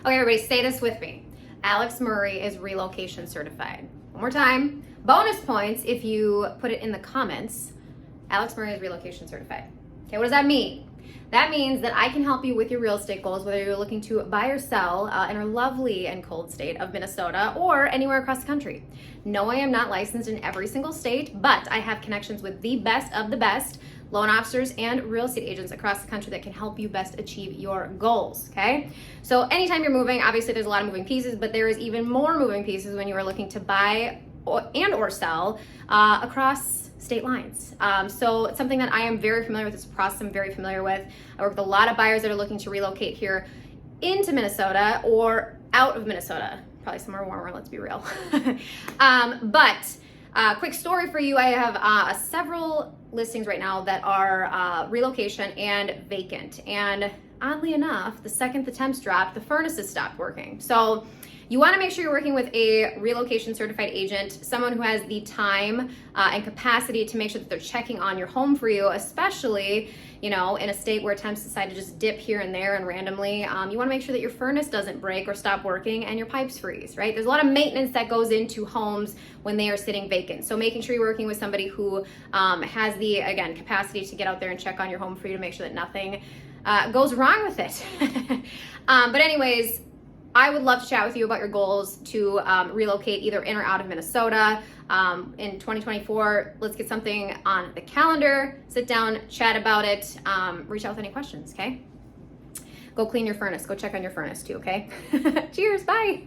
Okay, everybody, say this with me. Alex Murray is relocation certified. One more time. Bonus points if you put it in the comments. Alex Murray is relocation certified. Okay, what does that mean? That means that I can help you with your real estate goals, whether you're looking to buy or sell in our lovely and cold state of Minnesota or anywhere across the country. No, I am not licensed in every single state, but I have connections with the best of the best loan officers and real estate agents across the country that can help you best achieve your goals, okay? So anytime you're moving, obviously there's a lot of moving pieces, but there is even more moving pieces when you are looking to buy or sell across state lines. So it's something that I am very familiar with. It's a process I'm very familiar with. I work with a lot of buyers that are looking to relocate here into Minnesota or out of Minnesota, probably somewhere warmer, let's be real. But quick story for you, I have several listings right now that are relocation and vacant. And oddly enough, the second the temps dropped, the furnaces stopped working. So you want to make sure you're working with a relocation certified agent, someone who has the time and capacity to make sure that they're checking on your home for you, especially, you know, in a state where temps decide to just dip here and there and randomly. You want to make sure that your furnace doesn't break or stop working and your pipes freeze, right? There's a lot of maintenance that goes into homes when they are sitting vacant. So making sure you're working with somebody who has the, again, capacity to get out there and check on your home for you to make sure that nothing goes wrong with it. But anyways, I would love to chat with you about your goals to relocate either in or out of Minnesota in 2024. Let's get something on the calendar, sit down, chat about it, reach out with any questions, okay? Go clean your furnace, go check on your furnace too, okay? Cheers, bye.